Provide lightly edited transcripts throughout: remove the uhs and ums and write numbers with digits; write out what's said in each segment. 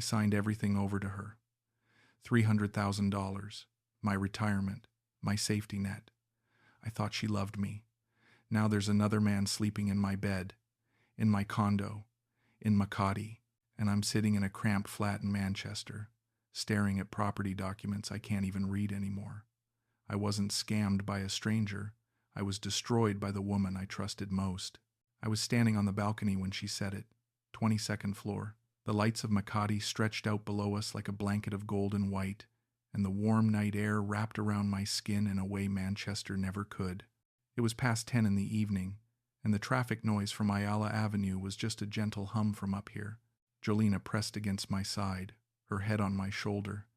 signed everything over to her. $300,000, my retirement, my safety net. I thought she loved me. Now there's another man sleeping in my bed, in my condo, in Makati, and I'm sitting in a cramped flat in Manchester, staring at property documents I can't even read anymore. I wasn't scammed by a stranger. I was destroyed by the woman I trusted most. I was standing on the balcony when she said it, 22nd floor. The lights of Makati stretched out below us like a blanket of gold and white, and the warm night air wrapped around my skin in a way Manchester never could. It was past 10 in the evening, and the traffic noise from Ayala Avenue was just a gentle hum from up here. Jolina pressed against my side, her head on my shoulder,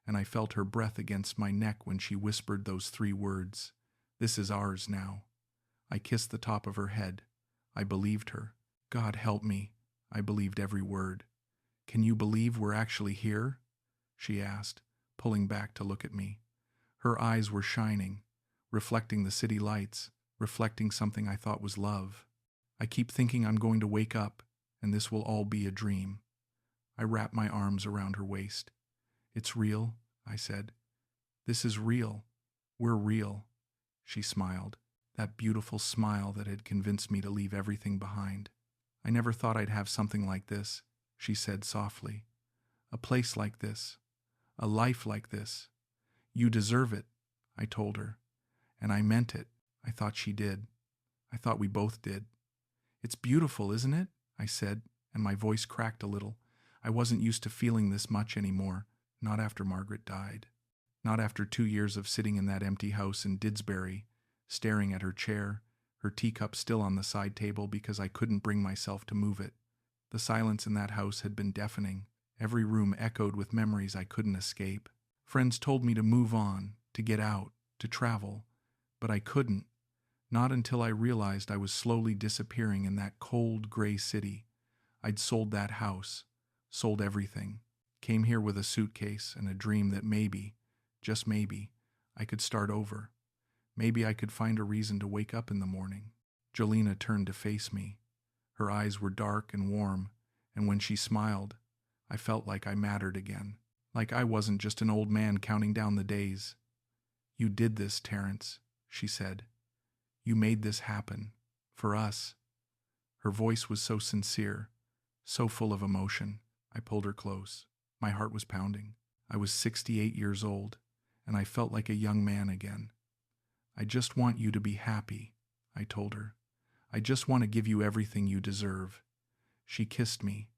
and I felt her breath against my neck when she whispered those 3 words, "This is ours now." I kissed the top of her head. I believed her. God help me, I believed every word. "Can you believe we're actually here?" she asked, pulling back to look at me. Her eyes were shining, reflecting the city lights, reflecting something I thought was love. I keep thinking I'm going to wake up, and this will all be a dream. I wrapped my arms around her waist. "It's real," I said. "This is real. We're real." She smiled, that beautiful smile that had convinced me to leave everything behind. "I never thought I'd have something like this," she said softly. "A place like this. A life like this. You deserve it," I told her. And I meant it. I thought she did. I thought we both did. "It's beautiful, isn't it?" I said, and my voice cracked a little. I wasn't used to feeling this much anymore, not after Margaret died. Not after 2 years of sitting in that empty house in Didsbury, staring at her chair, her teacup still on the side table because I couldn't bring myself to move it. The silence in that house had been deafening. Every room echoed with memories I couldn't escape. Friends told me to move on, to get out, to travel, but I couldn't. Not until I realized I was slowly disappearing in that cold, gray city. I'd sold that house, sold everything, came here with a suitcase and a dream that maybe, just maybe, I could start over. Maybe I could find a reason to wake up in the morning. Jolina turned to face me. Her eyes were dark and warm, and when she smiled, I felt like I mattered again, like I wasn't just an old man counting down the days. "You did this, Terrence," she said. "You made this happen. For us." Her voice was so sincere, so full of emotion. I pulled her close. My heart was pounding. I was 68 years old, and I felt like a young man again. "I just want you to be happy," I told her. "I just want to give you everything you deserve." She kissed me,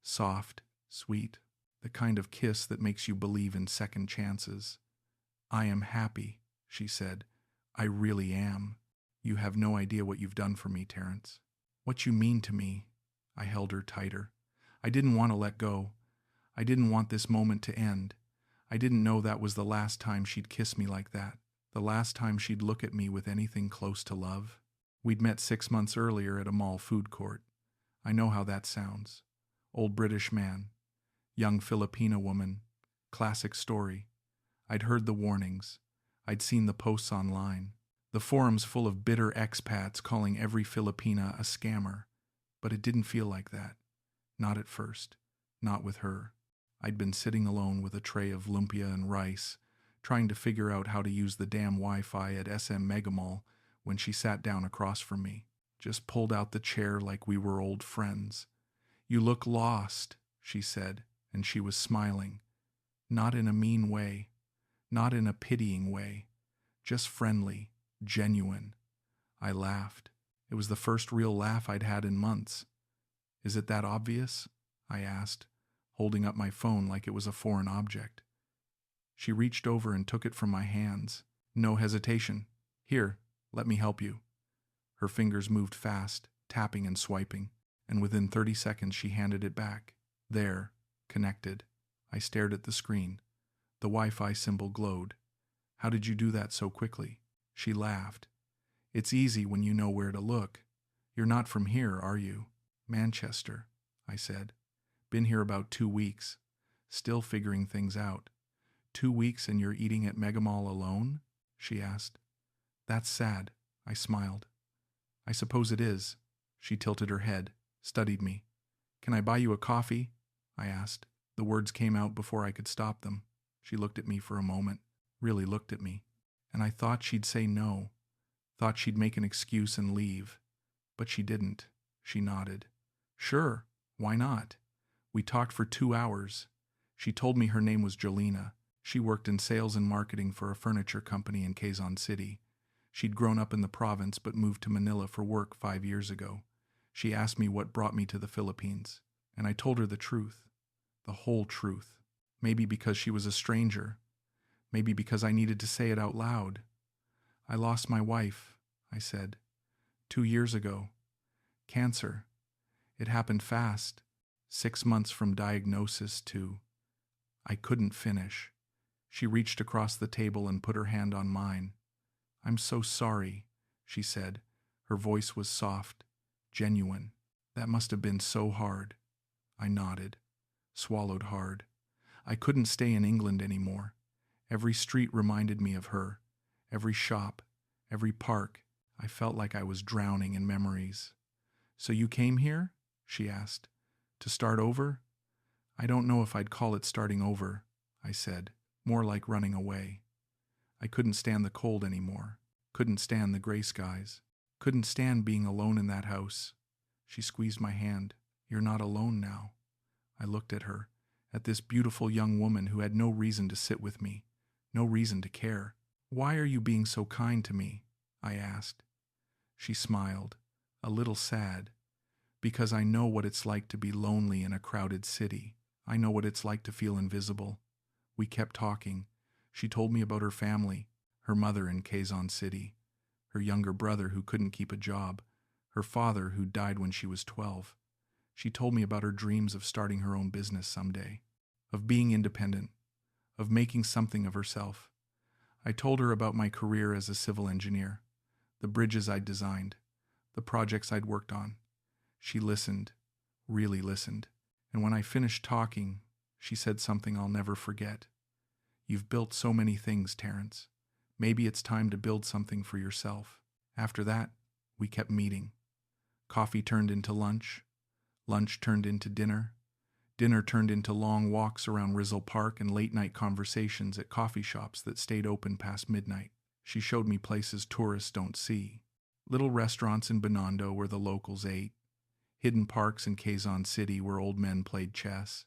soft, sweet, the kind of kiss that makes you believe in second chances. "I am happy," she said. "I really am. You have no idea what you've done for me, Terrence." "What you mean to me." I held her tighter. I didn't want to let go. I didn't want this moment to end. I didn't know that was the last time she'd kiss me like that, the last time she'd look at me with anything close to love. We'd met 6 months earlier at a mall food court. I know how that sounds. Old British man, young Filipina woman, classic story. I'd heard the warnings. I'd seen the posts online. The forums full of bitter expats calling every Filipina a scammer. But it didn't feel like that. Not at first. Not with her. I'd been sitting alone with a tray of lumpia and rice, trying to figure out how to use the damn Wi-Fi at SM Megamall when she sat down across from me. Just pulled out the chair like we were old friends. "You look lost," she said, and she was smiling. Not in a mean way. Not in a pitying way. Just friendly, genuine. I laughed. It was the first real laugh I'd had in months. "Is it that obvious?" I asked, holding up my phone like it was a foreign object. She reached over and took it from my hands. No hesitation. "Here, let me help you." Her fingers moved fast, tapping and swiping, and within 30 seconds she handed it back. There, connected. I stared at the screen. The Wi-Fi symbol glowed. "How did you do that so quickly?" She laughed. "It's easy when you know where to look. You're not from here, are you?" "Manchester," I said. "Been here about 2 weeks. Still figuring things out." 2 weeks and you're eating at Megamall alone?" she asked. "That's sad," I smiled. "I suppose it is." She tilted her head, studied me. "Can I buy you a coffee?" I asked. The words came out before I could stop them. She looked at me for a moment, really looked at me, and I thought she'd say no, thought she'd make an excuse and leave. But she didn't. She nodded. Sure, why not? We talked for 2 hours. She told me her name was Jolina. She worked in sales and marketing for a furniture company in Quezon City. She'd grown up in the province but moved to Manila for work 5 years ago. She asked me what brought me to the Philippines, and I told her the truth, the whole truth. Maybe because she was a stranger, maybe because I needed to say it out loud. I lost my wife, I said, 2 years ago. Cancer. It happened fast, 6 months from diagnosis to... I couldn't finish. She reached across the table and put her hand on mine. I'm so sorry, she said. Her voice was soft, genuine. That must have been so hard. I nodded, swallowed hard. I couldn't stay in England anymore. Every street reminded me of her. Every shop, every park. I felt like I was drowning in memories. So you came here? She asked. To start over? I don't know if I'd call it starting over, I said. More like running away. I couldn't stand the cold anymore. Couldn't stand the gray skies. Couldn't stand being alone in that house. She squeezed my hand. You're not alone now. I looked at her, at this beautiful young woman who had no reason to sit with me, no reason to care. Why are you being so kind to me? I asked. She smiled, a little sad. Because I know what it's like to be lonely in a crowded city. I know what it's like to feel invisible. We kept talking. She told me about her family, her mother in Quezon City, her younger brother who couldn't keep a job, her father who died when she was 12. She told me about her dreams of starting her own business someday, of being independent, of making something of herself. I told her about my career as a civil engineer, the bridges I'd designed, the projects I'd worked on. She listened, really listened, and when I finished talking, she said something I'll never forget. You've built so many things, Terrence. Maybe it's time to build something for yourself. After that, we kept meeting. Coffee turned into lunch. Lunch turned into dinner. Dinner turned into long walks around Rizal Park and late-night conversations at coffee shops that stayed open past midnight. She showed me places tourists don't see. Little restaurants in Binondo where the locals ate. Hidden parks in Quezon City where old men played chess.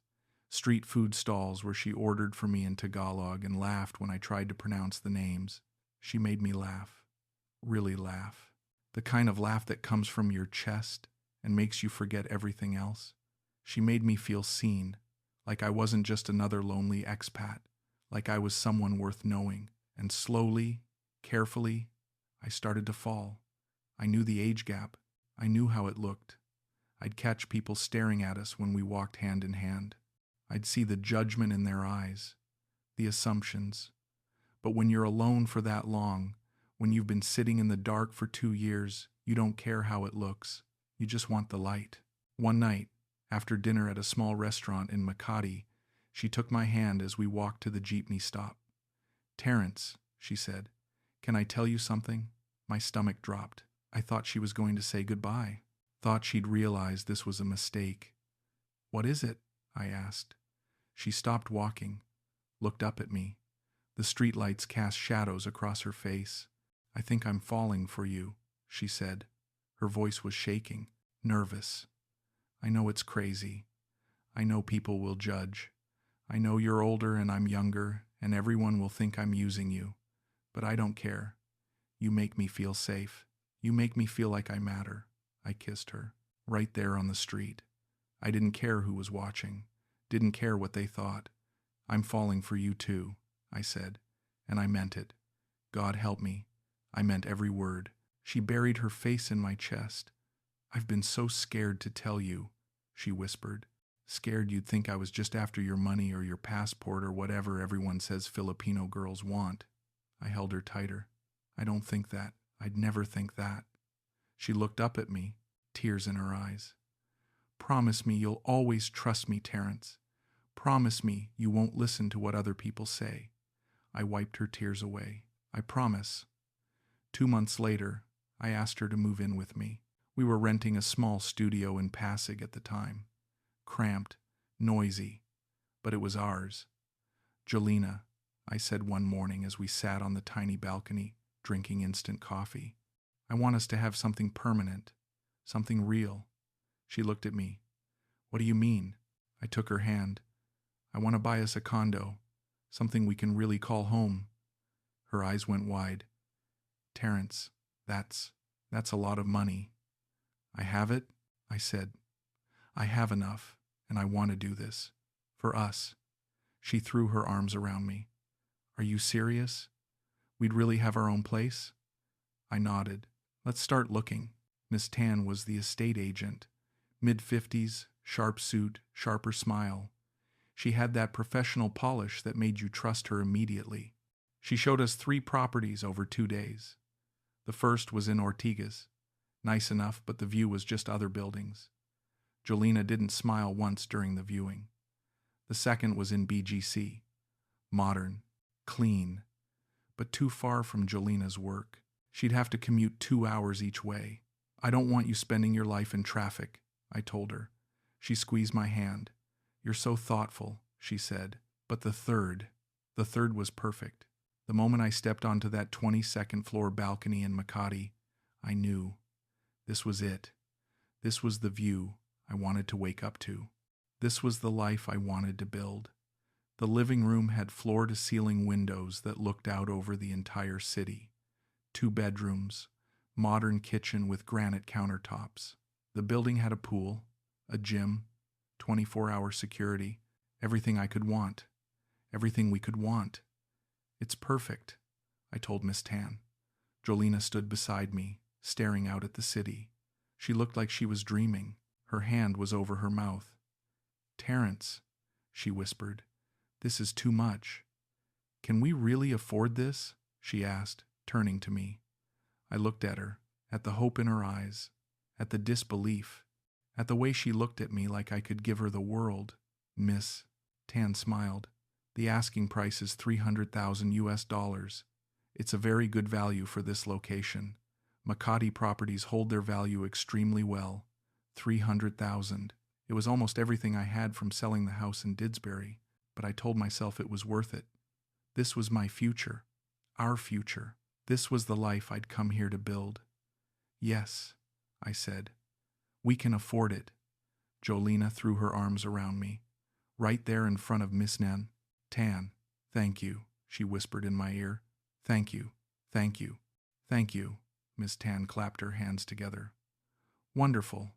Street food stalls where she ordered for me in Tagalog and laughed when I tried to pronounce the names. She made me laugh. Really laugh. The kind of laugh that comes from your chest and makes you forget everything else. She made me feel seen, like I wasn't just another lonely expat, like I was someone worth knowing. And slowly, carefully, I started to fall. I knew the age gap. I knew how it looked. I'd catch people staring at us when we walked hand in hand. I'd see the judgment in their eyes, the assumptions. But when you're alone for that long, when you've been sitting in the dark for 2 years, you don't care how it looks. You just want the light. One night, after dinner at a small restaurant in Makati, she took my hand as we walked to the jeepney stop. Terrence, she said, can I tell you something? My stomach dropped. I thought she was going to say goodbye. Thought she'd realized this was a mistake. What is it? I asked. She stopped walking, looked up at me. The streetlights cast shadows across her face. I think I'm falling for you, she said. Her voice was shaking, nervous. I know it's crazy. I know people will judge. I know you're older and I'm younger, and everyone will think I'm using you. But I don't care. You make me feel safe. You make me feel like I matter. I kissed her, right there on the street. I didn't care who was watching, didn't care what they thought. I'm falling for you too, I said, and I meant it. God help me. I meant every word. She buried her face in my chest. I've been so scared to tell you, she whispered. Scared you'd think I was just after your money or your passport or whatever everyone says Filipino girls want. I held her tighter. I don't think that. I'd never think that. She looked up at me, tears in her eyes. Promise me you'll always trust me, Terrence. Promise me you won't listen to what other people say. I wiped her tears away. I promise. 2 months later, I asked her to move in with me. We were renting a small studio in Pasig at the time. Cramped, noisy. but it was ours. Jolina, I said one morning as we sat on the tiny balcony, drinking instant coffee. I want us to have something permanent, something real. She looked at me. What do you mean? I took her hand. I want to buy us a condo, something we can really call home. Her eyes went wide. Terrence, that's a lot of money. I have it, I said. I have enough, and I want to do this. For us. She threw her arms around me. Are you serious? We'd really have our own place? I nodded. Let's start looking. Miss Tan was the estate agent. Mid-50s, sharp suit, sharper smile. She had that professional polish that made you trust her immediately. She showed us 3 properties over 2 days. The first was in Ortigas. Nice enough, but the view was just other buildings. Jolina didn't smile once during the viewing. The second was in BGC. Modern, clean, but too far from Jolina's work. She'd have to commute 2 hours each way. I don't want you spending your life in traffic, I told her. She squeezed my hand. You're so thoughtful, she said. But the third was perfect. The moment I stepped onto that 22nd floor balcony in Makati, I knew. This was it. This was the view I wanted to wake up to. This was the life I wanted to build. The living room had floor-to-ceiling windows that looked out over the entire city. 2 bedrooms, modern kitchen with granite countertops. The building had a pool, a gym, 24-hour security, everything I could want, everything we could want. It's perfect, I told Miss Tan. Jolina stood beside me, staring out at the city. She looked like she was dreaming. Her hand was over her mouth. Terrence, she whispered, this is too much. Can we really afford this? She asked, turning to me. I looked at her, at the hope in her eyes, at the disbelief, at the way she looked at me like I could give her the world. Miss Tan smiled. The asking price is $300,000. It's a very good value for this location. Makati properties hold their value extremely well. $300,000. It was almost everything I had from selling the house in Didsbury, but I told myself it was worth it. This was my future, our future. This was the life I'd come here to build. Yes, I said. We can afford it. Jolina threw her arms around me, right there in front of Miss Tan. Thank you, she whispered in my ear. Thank you, thank you, thank you. Miss Tan clapped her hands together. Wonderful.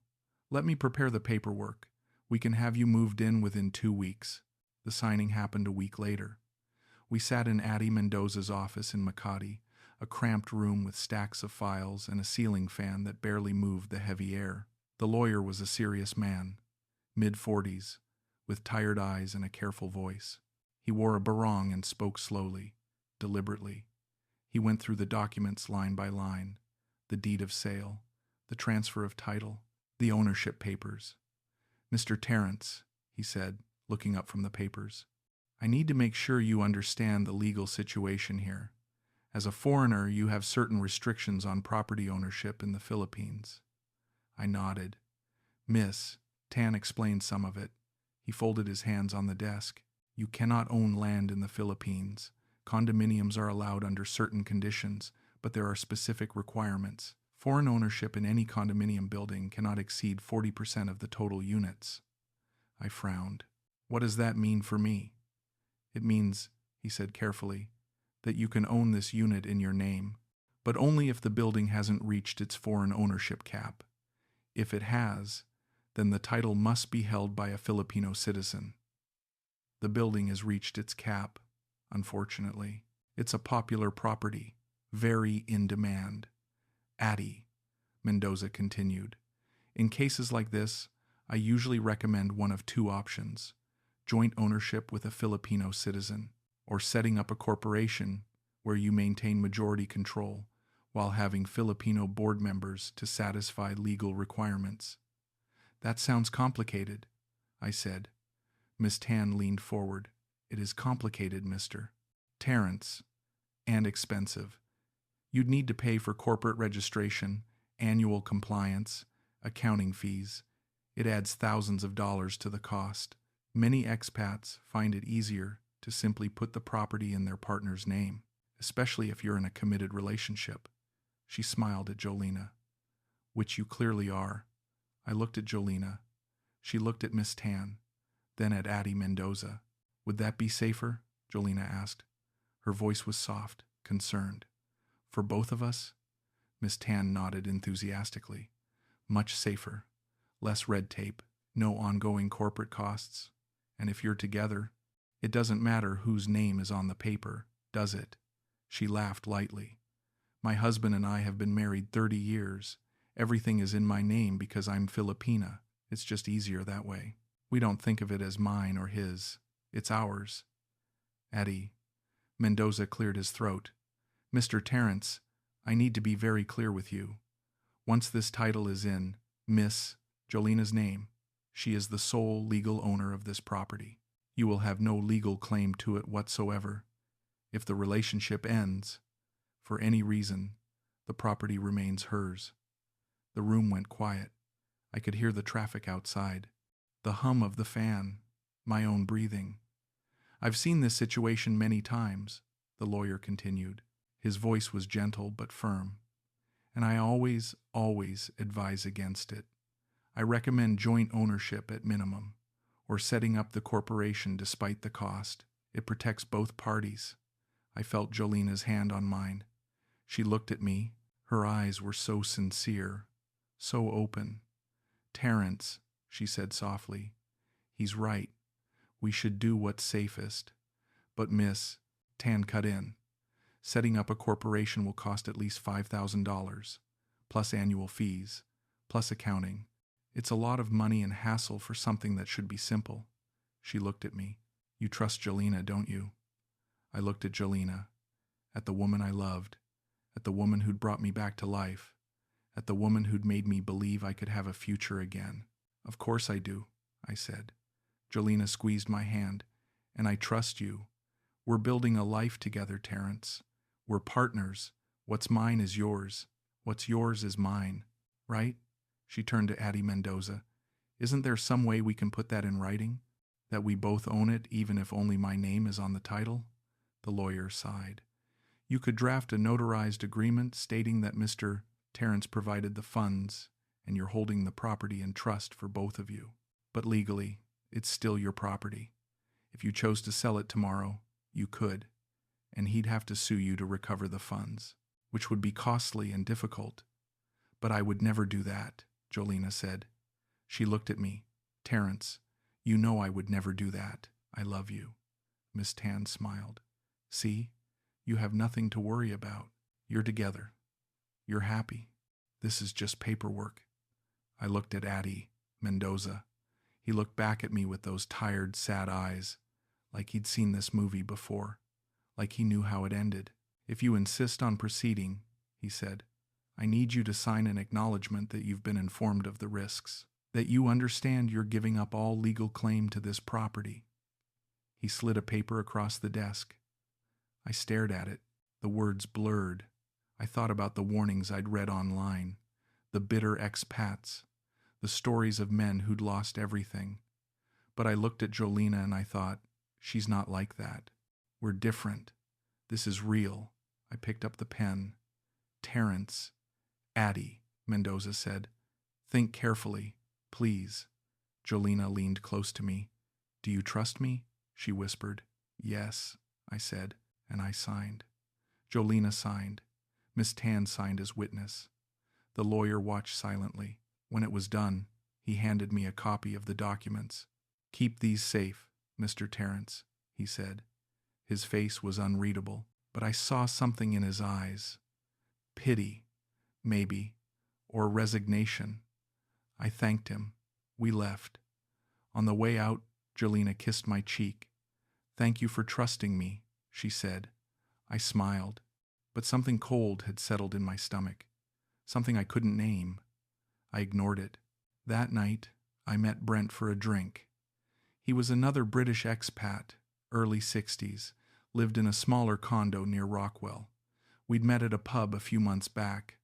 Let me prepare the paperwork. We can have you moved in within 2 weeks. The signing happened a week later. We sat in Addie Mendoza's office in Makati, a cramped room with stacks of files and a ceiling fan that barely moved the heavy air. The lawyer was a serious man, mid-40s, with tired eyes and a careful voice. He wore a barong and spoke slowly, deliberately. He went through the documents line by line, the deed of sale, the transfer of title, the ownership papers. Mr. Terrence, he said, looking up from the papers, I need to make sure you understand the legal situation here. As a foreigner, you have certain restrictions on property ownership in the Philippines. I nodded. Miss Tan explained some of it. He folded his hands on the desk. You cannot own land in the Philippines. Condominiums are allowed under certain conditions, but there are specific requirements. Foreign ownership in any condominium building cannot exceed 40% of the total units. I frowned. What does that mean for me? It means, he said carefully, that you can own this unit in your name, but only if the building hasn't reached its foreign ownership cap. If it has, then the title must be held by a Filipino citizen. The building has reached its cap, unfortunately. It's a popular property, very in demand. Addie, Mendoza continued. In cases like this, I usually recommend one of 2 options: joint ownership with a Filipino citizen, or setting up a corporation where you maintain majority control while having Filipino board members to satisfy legal requirements. That sounds complicated, I said. Miss Tan leaned forward. It is complicated, Mr. Terrence, and expensive. You'd need to pay for corporate registration, annual compliance, accounting fees. It adds thousands of dollars to the cost. Many expats find it easier to simply put the property in their partner's name, especially if you're in a committed relationship. She smiled at Jolina. Which you clearly are. I looked at Jolina. She looked at Miss Tan, then at Addie Mendoza. Would that be safer? Jolina asked. Her voice was soft, concerned. For both of us? Miss Tan nodded enthusiastically. Much safer. Less red tape. No ongoing corporate costs. And if you're together, it doesn't matter whose name is on the paper, does it? She laughed lightly. My husband and I have been married 30 years. Everything is in my name because I'm Filipina. It's just easier that way. We don't think of it as mine or his. It's ours. Eddie. Mendoza cleared his throat. Mr. Terrence, I need to be very clear with you. Once this title is in Miss Jolina's name, she is the sole legal owner of this property. You will have no legal claim to it whatsoever. If the relationship ends, for any reason, the property remains hers. The room went quiet. I could hear the traffic outside, the hum of the fan, my own breathing. I've seen this situation many times, the lawyer continued. His voice was gentle but firm. And I always advise against it. I recommend joint ownership at minimum, or setting up the corporation despite the cost. It protects both parties. I felt Jolina's hand on mine. She looked at me. Her eyes were so sincere, so open. Terrence, she said softly, he's right. We should do what's safest. But Miss Tan cut in. Setting up a corporation will cost at least $5,000, plus annual fees, plus accounting. It's a lot of money and hassle for something that should be simple. She looked at me. You trust Jolina, don't you? I looked at Jolina, at the woman I loved, at the woman who'd brought me back to life, at the woman who'd made me believe I could have a future again. Of course I do, I said. Jolina squeezed my hand. And I trust you. We're building a life together, Terrence. We're partners. What's mine is yours. What's yours is mine. Right? She turned to Addie Mendoza. Isn't there some way we can put that in writing? That we both own it even if only my name is on the title? The lawyer sighed. You could draft a notarized agreement stating that Mr. Terrence provided the funds and you're holding the property in trust for both of you. But legally, it's still your property. If you chose to sell it tomorrow, you could, and he'd have to sue you to recover the funds, which would be costly and difficult. But I would never do that, Jolina said. She looked at me. Terrence, you know I would never do that. I love you. Miss Tan smiled. See, you have nothing to worry about. You're together. You're happy. This is just paperwork. I looked at Addie Mendoza. He looked back at me with those tired, sad eyes, like he'd seen this movie before, like he knew how it ended. If you insist on proceeding, he said, I need you to sign an acknowledgement that you've been informed of the risks, that you understand you're giving up all legal claim to this property. He slid a paper across the desk. I stared at it. The words blurred. I thought about the warnings I'd read online, the bitter expats, the stories of men who'd lost everything. But I looked at Jolina and I thought, she's not like that. We're different. This is real. I picked up the pen. Terrence. Addie, Mendoza said. Think carefully, please. Jolina leaned close to me. Do you trust me? She whispered. Yes, I said, and I signed. Jolina signed. Miss Tan signed as witness. The lawyer watched silently. When it was done, he handed me a copy of the documents. Keep these safe, Mr. Terrence, he said. His face was unreadable, but I saw something in his eyes. Pity, maybe, or resignation. I thanked him. We left. On the way out, Jolina kissed my cheek. Thank you for trusting me, she said. I smiled, but something cold had settled in my stomach, something I couldn't name. I ignored it. That night, I met Brent for a drink. He was another British expat, early 60s, lived in a smaller condo near Rockwell. We'd met at a pub a few months back,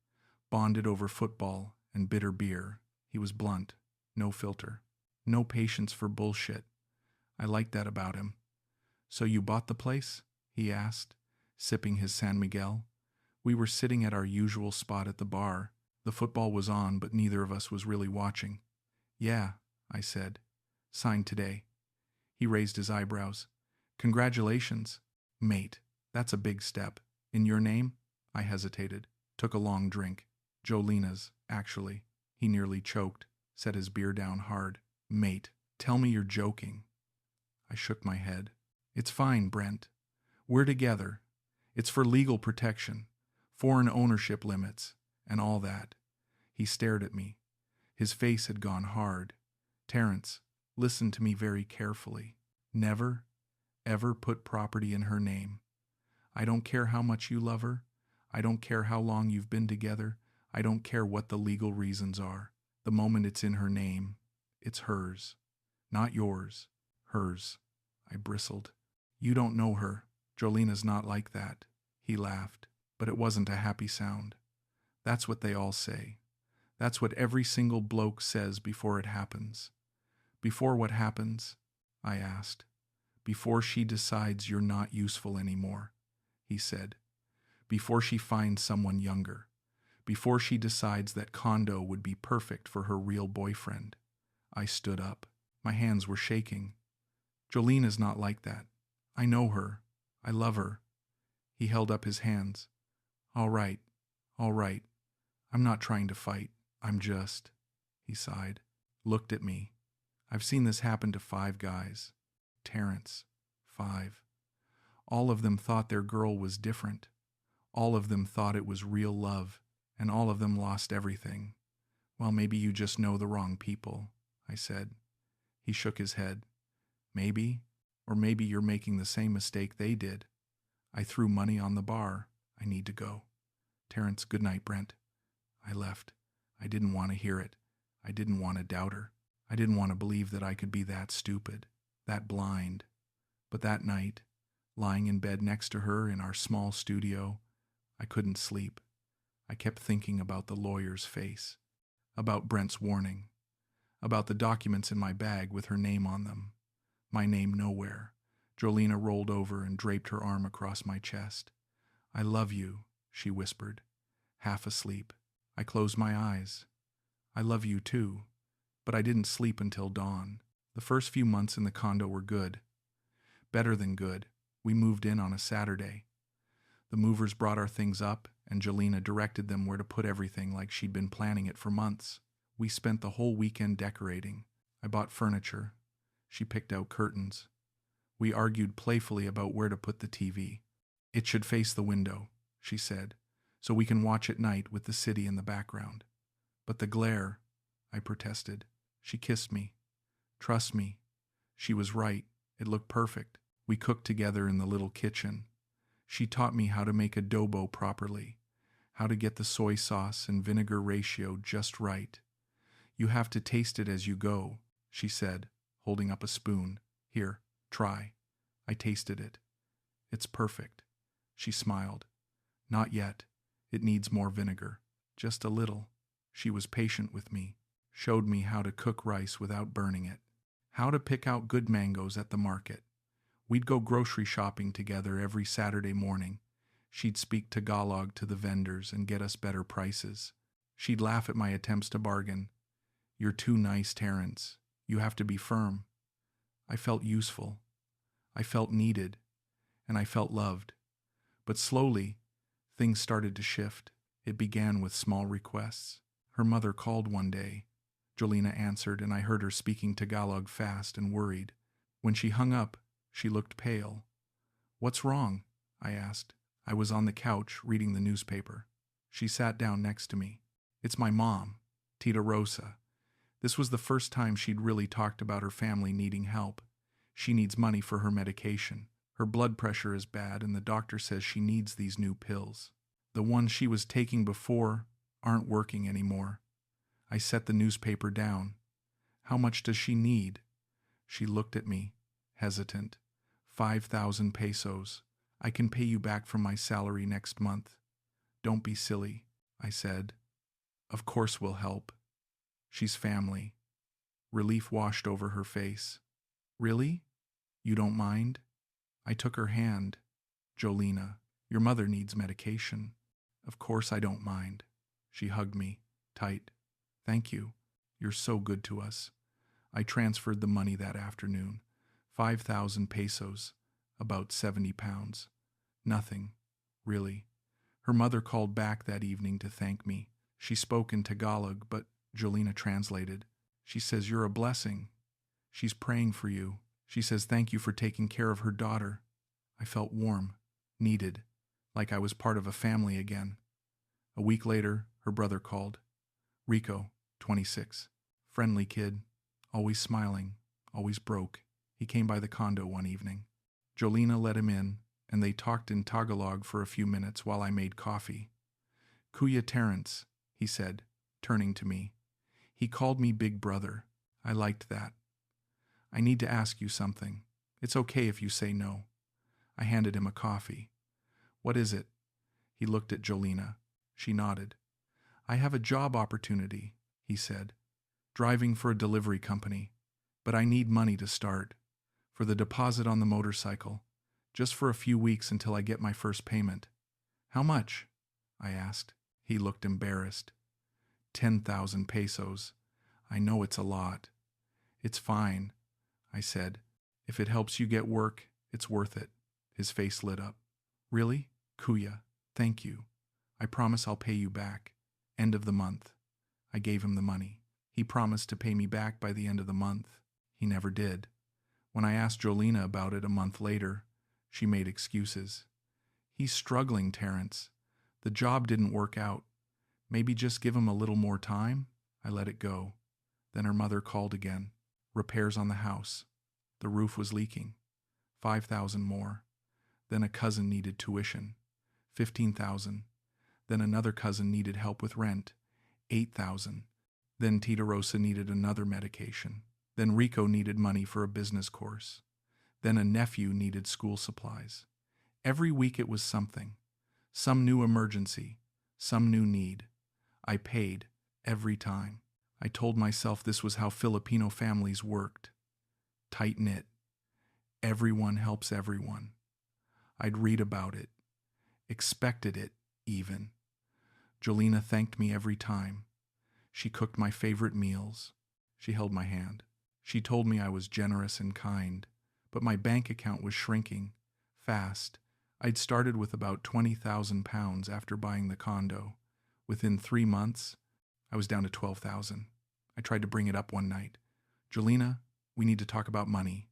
bonded over football and bitter beer. He was blunt, no filter, no patience for bullshit. I liked that about him. So you bought the place? He asked, sipping his San Miguel. We were sitting at our usual spot at the bar. The football was on, but neither of us was really watching. Yeah, I said. Signed today. He raised his eyebrows. Congratulations. Mate, that's a big step. In your name? I hesitated. Took a long drink. Jolina's, actually. He nearly choked, set his beer down hard. Mate, tell me you're joking. I shook my head. It's fine, Brent. We're together. It's for legal protection, foreign ownership limits, and all that. He stared at me. His face had gone hard. Terrence, listen to me very carefully. Never, ever put property in her name. I don't care how much you love her. I don't care how long you've been together. I don't care what the legal reasons are. The moment it's in her name, it's hers. Not yours. Hers. I bristled. You don't know her. Jolina's not like that. He laughed, but it wasn't a happy sound. That's what they all say. That's what every single bloke says before it happens. Before what happens? I asked. Before she decides you're not useful anymore, he said. Before she finds someone younger. Before she decides that condo would be perfect for her real boyfriend. I stood up. My hands were shaking. Jolina's not like that. I know her. I love her. He held up his hands. All right. All right. I'm not trying to fight. I'm just... He sighed. Looked at me. I've seen this happen to 5 guys. Terrence. 5. All of them thought their girl was different. All of them thought it was real love, and all of them lost everything. Well, maybe you just know the wrong people, I said. He shook his head. Maybe, or maybe you're making the same mistake they did. I threw money on the bar. I need to go. Terrence, good night, Brent. I left. I didn't want to hear it. I didn't want to doubt her. I didn't want to believe that I could be that stupid, that blind. But that night, lying in bed next to her in our small studio, I couldn't sleep. I kept thinking about the lawyer's face, about Brent's warning, about the documents in my bag with her name on them. My name nowhere. Jolina rolled over and draped her arm across my chest. I love you, she whispered, half asleep. I closed my eyes. I love you too, but I didn't sleep until dawn. The first few months in the condo were good. Better than good. We moved in on a Saturday. The movers brought our things up, and Jolina directed them where to put everything like she'd been planning it for months. We spent the whole weekend decorating. I bought furniture. She picked out curtains. We argued playfully about where to put the TV. It should face the window, she said, so we can watch at night with the city in the background. But the glare, I protested. She kissed me. Trust me. She was right. It looked perfect. We cooked together in the little kitchen. She taught me how to make adobo properly, how to get the soy sauce and vinegar ratio just right. You have to taste it as you go, she said, holding up a spoon. Here, try. I tasted it. It's perfect. She smiled. Not yet. It needs more vinegar. Just a little. She was patient with me, showed me how to cook rice without burning it, how to pick out good mangoes at the market. We'd go grocery shopping together every Saturday morning. She'd speak Tagalog to the vendors and get us better prices. She'd laugh at my attempts to bargain. You're too nice, Terrence. You have to be firm. I felt useful. I felt needed. And I felt loved. But slowly, things started to shift. It began with small requests. Her mother called one day. Jolina answered, and I heard her speaking Tagalog fast and worried. When she hung up, she looked pale. What's wrong? I asked. I was on the couch reading the newspaper. She sat down next to me. It's my mom, Tita Rosa. This was the first time she'd really talked about her family needing help. She needs money for her medication. Her blood pressure is bad, and the doctor says she needs these new pills. The ones she was taking before aren't working anymore. I set the newspaper down. How much does she need? She looked at me, hesitant. 5,000 pesos. I can pay you back from my salary next month. Don't be silly, I said. Of course we'll help. She's family. Relief washed over her face. Really? You don't mind? I took her hand. Jolina, your mother needs medication. Of course I don't mind. She hugged me, tight. Thank you. You're so good to us. I transferred the money that afternoon. 5,000 pesos, about 70 pounds. Nothing, really. Her mother called back that evening to thank me. She spoke in Tagalog, but Jolina translated. She says, "You're a blessing. She's praying for you. She says thank you for taking care of her daughter." I felt warm, needed, like I was part of a family again. A week later, her brother called. Rico, 26. Friendly kid, always smiling, always broke. He came by the condo one evening. Jolina let him in, and they talked in Tagalog for a few minutes while I made coffee. "Kuya Terence," he said, turning to me. He called me Big Brother. I liked that. "I need to ask you something. It's okay if you say no." I handed him a coffee. "What is it?" He looked at Jolina. She nodded. "I have a job opportunity," he said. "Driving for a delivery company. But I need money to start. For the deposit on the motorcycle. Just for a few weeks until I get my first payment." "How much?" I asked. He looked embarrassed. 10,000 pesos. I know it's a lot. "It's fine," I said. "If it helps you get work, it's worth it." His face lit up. "Really? Kuya, thank you. I promise I'll pay you back. End of the month." I gave him the money. He promised to pay me back by the end of the month. He never did. When I asked Jolina about it a month later, she made excuses. "He's struggling, Terence. The job didn't work out. Maybe just give him a little more time?" I let it go. Then her mother called again. Repairs on the house. The roof was leaking. 5,000 more. Then a cousin needed tuition. 15,000. Then another cousin needed help with rent. 8,000. Then Tita Rosa needed another medication. Then Rico needed money for a business course. Then a nephew needed school supplies. Every week it was something. Some new emergency. Some new need. I paid. Every time. I told myself this was how Filipino families worked. Tight-knit. Everyone helps everyone. I'd read about it. Expected it, even. Jolina thanked me every time. She cooked my favorite meals. She held my hand. She told me I was generous and kind, but my bank account was shrinking, fast. I'd started with about 20,000 pounds after buying the condo. Within 3 months, I was down to 12,000. I tried to bring it up one night. "Jolina, we need to talk about money."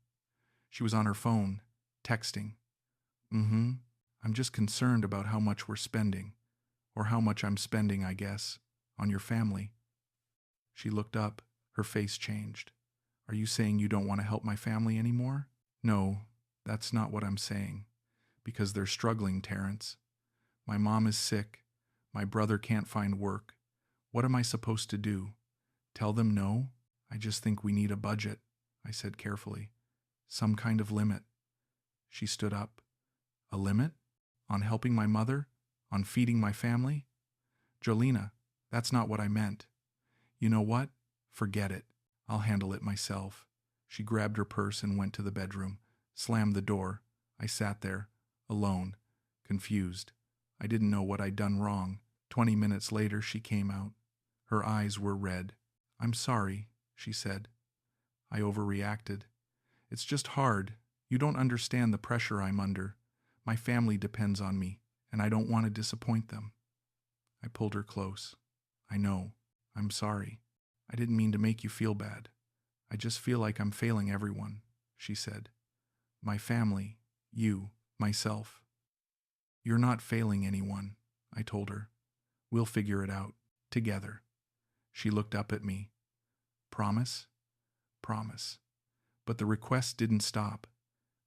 She was on her phone, texting. I'm just concerned about how much we're spending, or how much I'm spending, I guess, on your family." She looked up. Her face changed. "Are you saying you don't want to help my family anymore?" "No, that's not what I'm saying. Because they're struggling, Terence. My mom is sick. My brother can't find work. What am I supposed to do? Tell them no? I just think we need a budget," I said carefully. "Some kind of limit." She stood up. "A limit? On helping my mother? On feeding my family?" "Jolina, that's not what I meant." "You know what? Forget it. I'll handle it myself." She grabbed her purse and went to the bedroom, slammed the door. I sat there, alone, confused. I didn't know what I'd done wrong. 20 minutes later, she came out. Her eyes were red. "I'm sorry," she said. I overreacted. "It's just hard. You don't understand the pressure I'm under. My family depends on me, and I don't want to disappoint them." I pulled her close. "I know. I'm sorry. I didn't mean to make you feel bad. I just feel like I'm failing everyone," she said. "My family, you, myself." "You're not failing anyone," I told her. "We'll figure it out, together." She looked up at me. "Promise?" "Promise." But the requests didn't stop.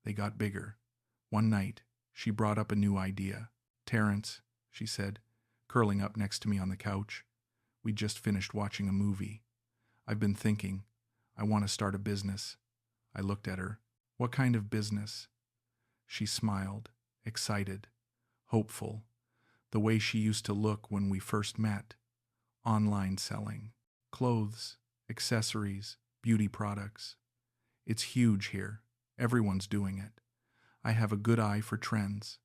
They got bigger. One night, she brought up a new idea. "Terence," she said, curling up next to me on the couch. We'd just finished watching a movie. "I've been thinking. I want to start a business." I looked at her. "What kind of business?" She smiled, excited, hopeful, the way she used to look when we first met. "Online selling. Clothes, accessories, beauty products. It's huge here. Everyone's doing it. I have a good eye for trends.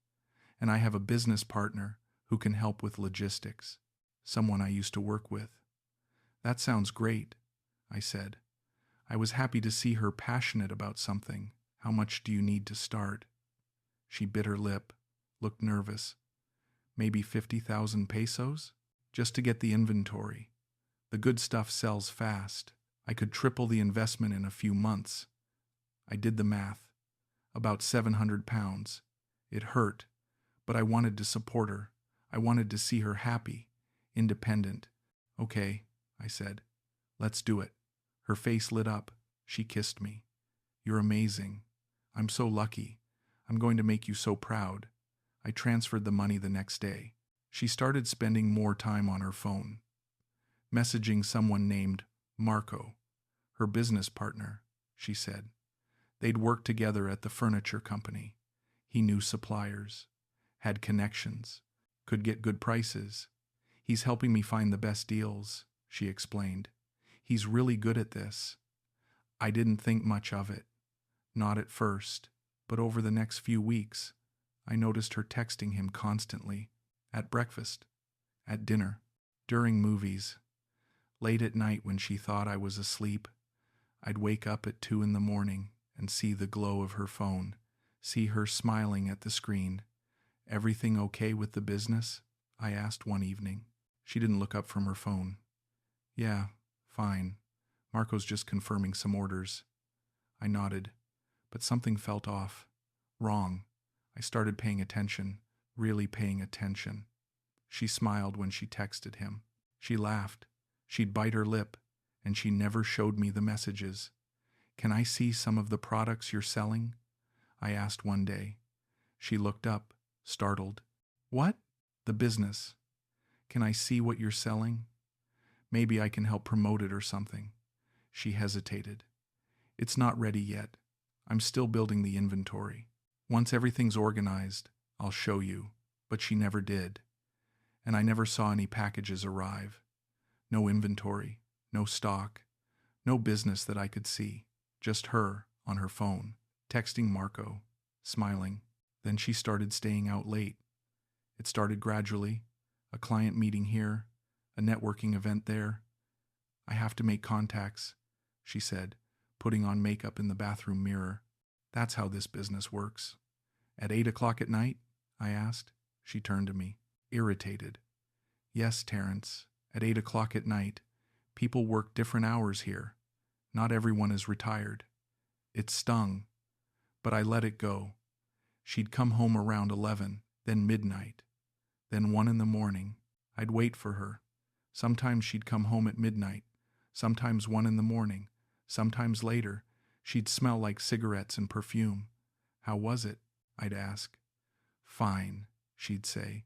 And I have a business partner who can help with logistics. Someone I used to work with. That sounds great, I said. I was happy to see her passionate about something. How much do you need to start? She bit her lip, looked nervous. Maybe 50,000 pesos? Just to get the inventory. The good stuff sells fast. I could triple the investment in a few months. I did the math. About 700 pounds. It hurt, but I wanted to support her. I wanted to see her happy, independent. Okay, I said. Let's do it. Her face lit up. She kissed me. You're amazing. I'm so lucky. I'm going to make you so proud. I transferred the money the next day. She started spending more time on her phone, messaging someone named Marco, her business partner, she said. They'd worked together at the furniture company. He knew suppliers, had connections, could get good prices. He's helping me find the best deals, she explained. He's really good at this. I didn't think much of it. Not at first, but over the next few weeks, I noticed her texting him constantly. At breakfast, at dinner, during movies. Late at night when she thought I was asleep, I'd wake up at 2 in the morning and see the glow of her phone, see her smiling at the screen. Everything okay with the business? I asked one evening. She didn't look up from her phone. Yeah, fine. Marco's just confirming some orders. I nodded, but something felt off. Wrong. I started paying attention, really paying attention. She smiled when she texted him. She laughed. She'd bite her lip, and she never showed me the messages. Can I see some of the products you're selling? I asked one day. She looked up, startled. What? The business. Can I see what you're selling? Maybe I can help promote it or something. She hesitated. It's not ready yet. I'm still building the inventory. Once everything's organized, I'll show you. But she never did. And I never saw any packages arrive. No inventory, no stock, no business that I could see. Just her, on her phone, texting Marco, smiling. Then she started staying out late. It started gradually. A client meeting here, a networking event there. I have to make contacts, she said, putting on makeup in the bathroom mirror. That's how this business works. At 8 o'clock at night? I asked. She turned to me, irritated. Yes, Terrence, at 8 o'clock at night. People work different hours here. Not everyone is retired. It stung, but I let it go. She'd come home around 11, then midnight, then 1 in the morning. I'd wait for her. Sometimes she'd come home at midnight, sometimes 1 in the morning, sometimes later. She'd smell like cigarettes and perfume. How was it? I'd ask. Fine, she'd say.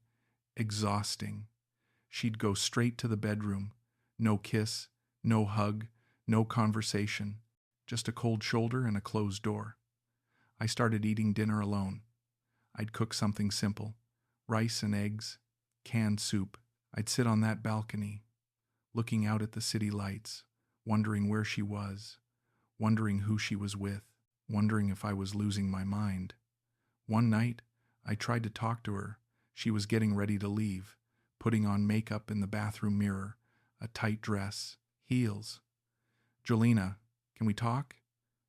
Exhausting. She'd go straight to the bedroom. No kiss, no hug, no conversation. Just a cold shoulder and a closed door. I started eating dinner alone. I'd cook something simple. Rice and eggs, canned soup. I'd sit on that balcony, looking out at the city lights, wondering where she was, wondering who she was with, wondering if I was losing my mind. One night, I tried to talk to her. She was getting ready to leave, putting on makeup in the bathroom mirror, a tight dress, heels. Jolina, can we talk?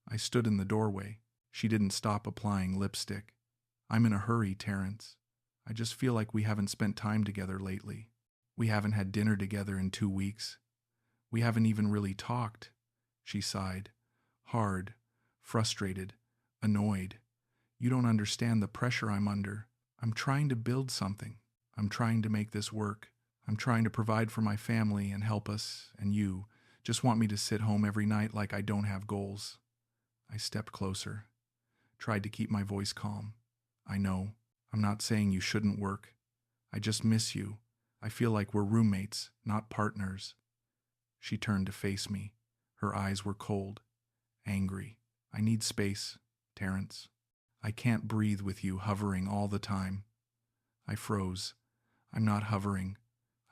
I stood in the doorway. She didn't stop applying lipstick. I'm in a hurry, Terrence. I just feel like we haven't spent time together lately. We haven't had dinner together in 2 weeks. We haven't even really talked. She sighed, hard, frustrated, annoyed. You don't understand the pressure I'm under. I'm trying to build something. I'm trying to make this work. I'm trying to provide for my family and help us, and you just want me to sit home every night like I don't have goals. I stepped closer, tried to keep my voice calm. I know, I'm not saying you shouldn't work. I just miss you. I feel like we're roommates, not partners. She turned to face me. Her eyes were cold, angry. I need space, Terrence. I can't breathe with you hovering all the time. I froze. I'm not hovering.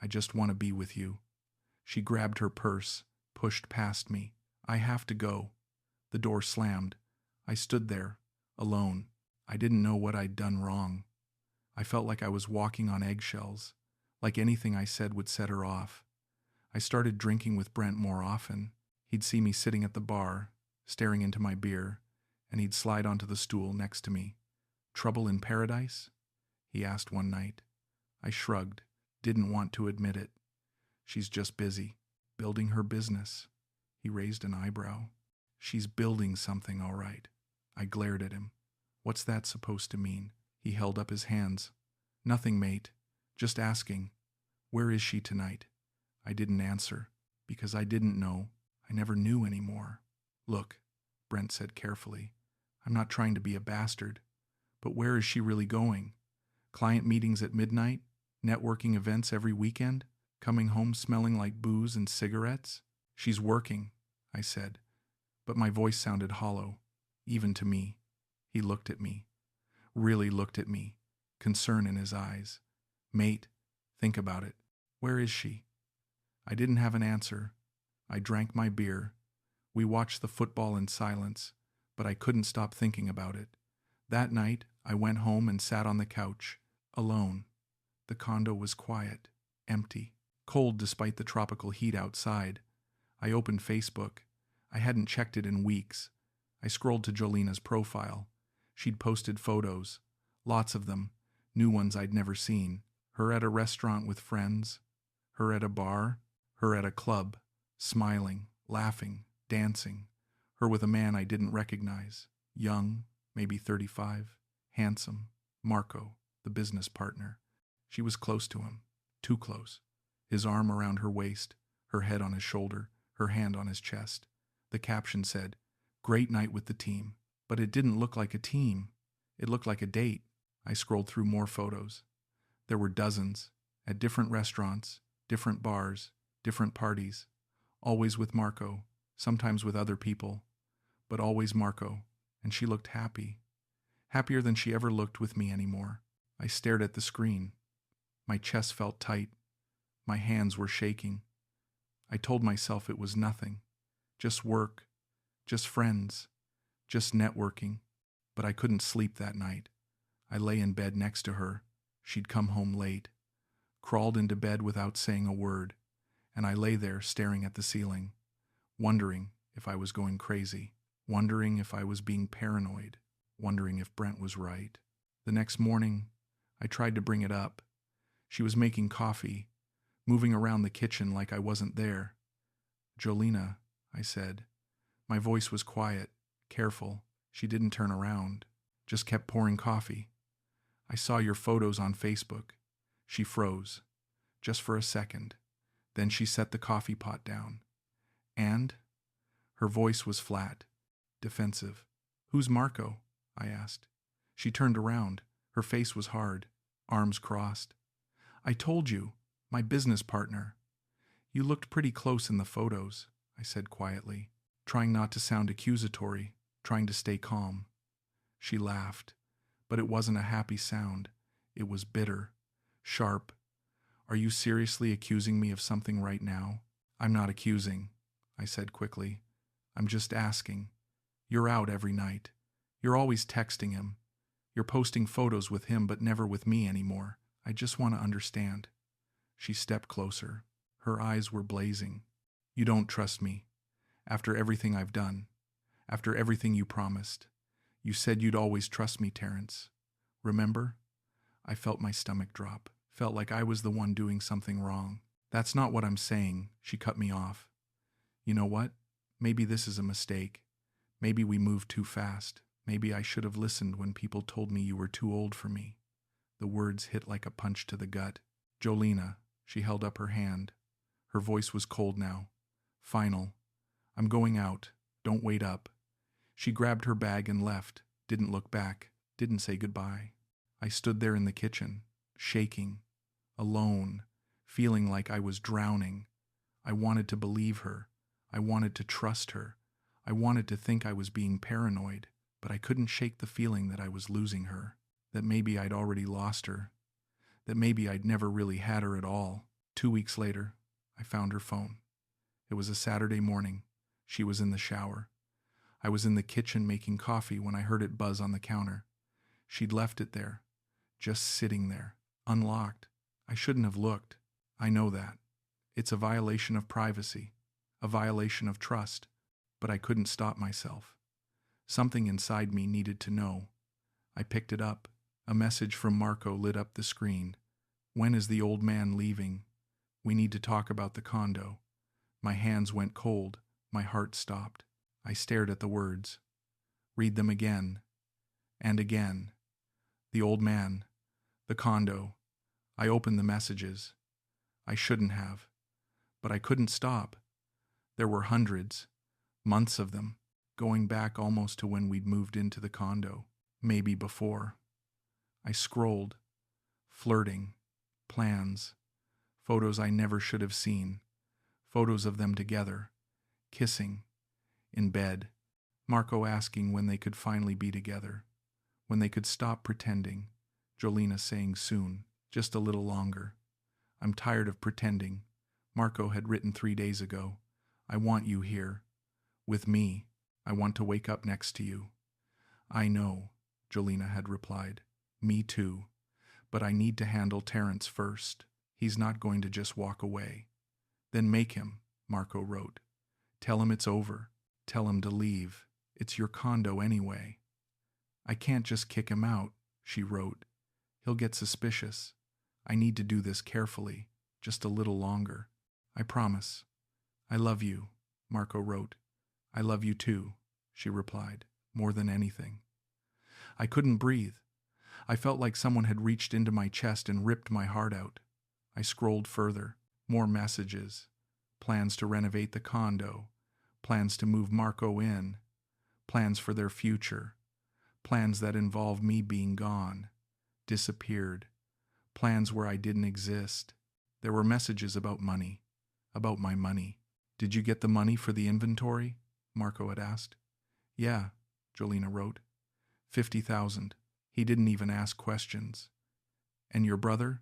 I just want to be with you. She grabbed her purse, pushed past me. I have to go. The door slammed. I stood there, alone. I didn't know what I'd done wrong. I felt like I was walking on eggshells, like anything I said would set her off. I started drinking with Brent more often. He'd see me sitting at the bar, staring into my beer, and he'd slide onto the stool next to me. "Trouble in paradise?" he asked one night. I shrugged, didn't want to admit it. "She's just busy, building her business." He raised an eyebrow. "She's building something, all right." I glared at him. "What's that supposed to mean?" He held up his hands. "Nothing, mate. Just asking. Where is she tonight?" I didn't answer, because I didn't know. I never knew anymore. "Look," Brent said carefully, "I'm not trying to be a bastard, but where is she really going? Client meetings at midnight? Networking events every weekend? Coming home smelling like booze and cigarettes?" "She's working," I said, but my voice sounded hollow, even to me. He looked at me, really looked at me, concern in his eyes. "Mate, think about it. Where is she?" I didn't have an answer. I drank my beer. We watched the football in silence, but I couldn't stop thinking about it. That night, I went home and sat on the couch, alone. The condo was quiet, empty, cold despite the tropical heat outside. I opened Facebook. I hadn't checked it in weeks. I scrolled to Jolina's profile. She'd posted photos, lots of them, new ones I'd never seen. Her at a restaurant with friends, her at a bar, her at a club, smiling, laughing, dancing. Her with a man I didn't recognize, young, maybe 35, handsome, Marco, the business partner. She was close to him, too close. His arm around her waist, her head on his shoulder, her hand on his chest. The caption said, "Great night with the team." But it didn't look like a team. It looked like a date. I scrolled through more photos. There were dozens, at different restaurants, different bars, different parties. Always with Marco, sometimes with other people, but always Marco, and she looked happy. Happier than she ever looked with me anymore. I stared at the screen. My chest felt tight. My hands were shaking. I told myself it was nothing. Just work. Just friends. Just networking. But I couldn't sleep that night. I lay in bed next to her. She'd come home late. Crawled into bed without saying a word. And I lay there staring at the ceiling, wondering if I was going crazy, wondering if I was being paranoid, wondering if Brent was right. The next morning, I tried to bring it up. She was making coffee, moving around the kitchen like I wasn't there. "Jolina," I said. My voice was quiet, careful. She didn't turn around, just kept pouring coffee. "I saw your photos on Facebook." She froze, just for a second. Then she set the coffee pot down. "And?" Her voice was flat, defensive. "Who's Marco?" I asked. She turned around. Her face was hard, arms crossed. "I told you, my business partner." "You looked pretty close in the photos," I said quietly, trying not to sound accusatory, trying to stay calm. She laughed, but it wasn't a happy sound. It was bitter, sharp. "Are you seriously accusing me of something right now?" "I'm not accusing," I said quickly. "I'm just asking. You're out every night. You're always texting him. You're posting photos with him but never with me anymore. I just want to understand." She stepped closer. Her eyes were blazing. "You don't trust me. After everything I've done. After everything you promised. You said you'd always trust me, Terrence. Remember?" I felt my stomach drop. Felt like I was the one doing something wrong. "That's not what I'm saying," she cut me off. "You know what? Maybe this is a mistake. Maybe we moved too fast. Maybe I should have listened when people told me you were too old for me." The words hit like a punch to the gut. "Jolina," she held up her hand. Her voice was cold now. "Final. I'm going out. Don't wait up." She grabbed her bag and left, didn't look back, didn't say goodbye. I stood there in the kitchen, shaking, alone, feeling like I was drowning. I wanted to believe her. I wanted to trust her. I wanted to think I was being paranoid, but I couldn't shake the feeling that I was losing her, that maybe I'd already lost her, that maybe I'd never really had her at all. 2 weeks later, I found her phone. It was a Saturday morning. She was in the shower. I was in the kitchen making coffee when I heard it buzz on the counter. She'd left it there, just sitting there, unlocked. I shouldn't have looked. I know that. It's a violation of privacy, a violation of trust, but I couldn't stop myself. Something inside me needed to know. I picked it up. A message from Marco lit up the screen. When is the old man leaving? We need to talk about the condo. My hands went cold. My heart stopped. I stared at the words. Read them again. And again. The old man. The condo. I opened the messages. I shouldn't have. But I couldn't stop. There were hundreds, months of them, going back almost to when we'd moved into the condo, maybe before. I scrolled, flirting, plans, photos I never should have seen, photos of them together, kissing, in bed, Marco asking when they could finally be together, when they could stop pretending, Jolina saying soon, just a little longer. I'm tired of pretending. Marco had written 3 days ago. I want you here. With me. I want to wake up next to you. I know, Jolina had replied. Me too. But I need to handle Terrence first. He's not going to just walk away. Then make him, Marco wrote. Tell him it's over. Tell him to leave. It's your condo anyway. I can't just kick him out, she wrote. He'll get suspicious. I need to do this carefully, just a little longer. I promise. I love you, Marco wrote. I love you too, she replied, more than anything. I couldn't breathe. I felt like someone had reached into my chest and ripped my heart out. I scrolled further. More messages. Plans to renovate the condo. Plans to move Marco in. Plans for their future. Plans that involve me being gone. Disappeared. Plans where I didn't exist. There were messages about money. About my money. Did you get the money for the inventory? Marco had asked. Yeah, Jolina wrote. 50,000. He didn't even ask questions. And your brother?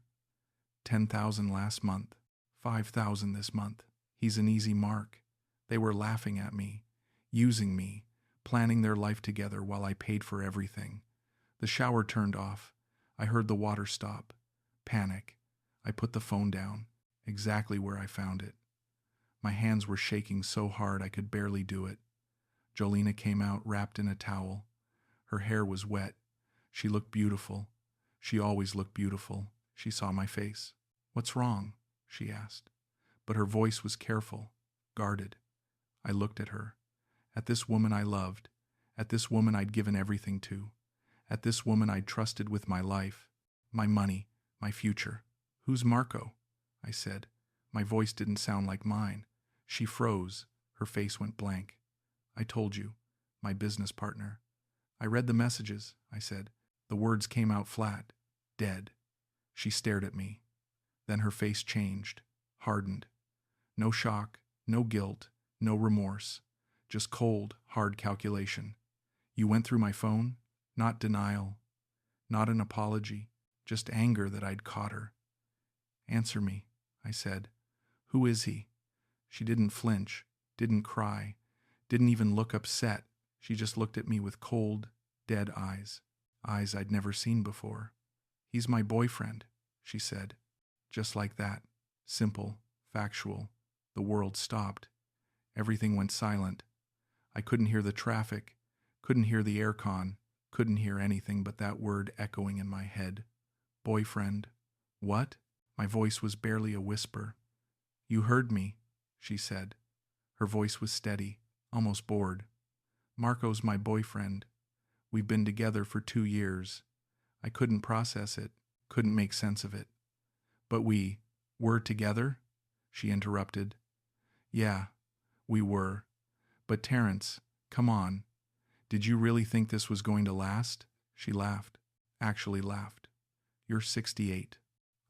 10,000 last month. 5,000 this month. He's an easy mark. They were laughing at me, using me, planning their life together while I paid for everything. The shower turned off. I heard the water stop. Panic. I put the phone down, exactly where I found it. My hands were shaking so hard I could barely do it. Jolina came out wrapped in a towel. Her hair was wet. She looked beautiful. She always looked beautiful. She saw my face. What's wrong? She asked. But her voice was careful, guarded. I looked at her. At this woman I loved. At this woman I'd given everything to. At this woman I'd trusted with my life, my money, my future. Who's Marco? I said. My voice didn't sound like mine. She froze. Her face went blank. I told you. My business partner. I read the messages, I said. The words came out flat. Dead. She stared at me. Then her face changed. Hardened. No shock. No guilt. No remorse. Just cold, hard calculation. You went through my phone? Not denial. Not an apology. Just anger that I'd caught her. Answer me, I said. Who is he? She didn't flinch, didn't cry, didn't even look upset. She just looked at me with cold, dead eyes. Eyes I'd never seen before. He's my boyfriend, she said. Just like that. Simple, factual. The world stopped. Everything went silent. I couldn't hear the traffic, couldn't hear the aircon, couldn't hear anything but that word echoing in my head. Boyfriend. What? My voice was barely a whisper. You heard me, she said. Her voice was steady, almost bored. Marco's my boyfriend. We've been together for 2 years. I couldn't process it, couldn't make sense of it. But we were together? She interrupted. Yeah, we were. But Terrence, come on. Did you really think this was going to last? She laughed. Actually laughed. You're 68.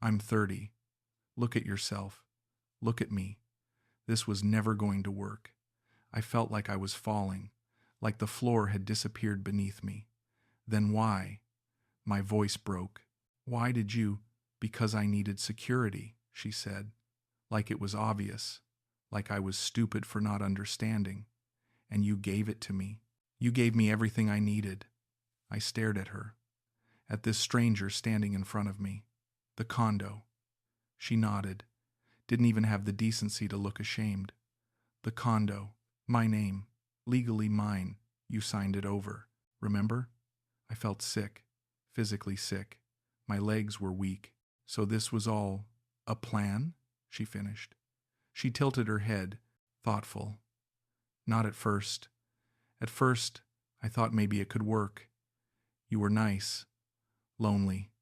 I'm 30. Look at yourself. Look at me. This was never going to work. I felt like I was falling, like the floor had disappeared beneath me. Then why? My voice broke. Why did you? Because I needed security, she said. Like it was obvious. Like I was stupid for not understanding. And you gave it to me. You gave me everything I needed. I stared at her, at this stranger standing in front of me. The condo. She nodded, didn't even have the decency to look ashamed. The condo. My name. Legally mine. You signed it over. Remember? I felt sick, physically sick. My legs were weak. So this was all a plan? She finished. She tilted her head, thoughtful. Not at first. At first, I thought maybe it could work. You were nice, lonely,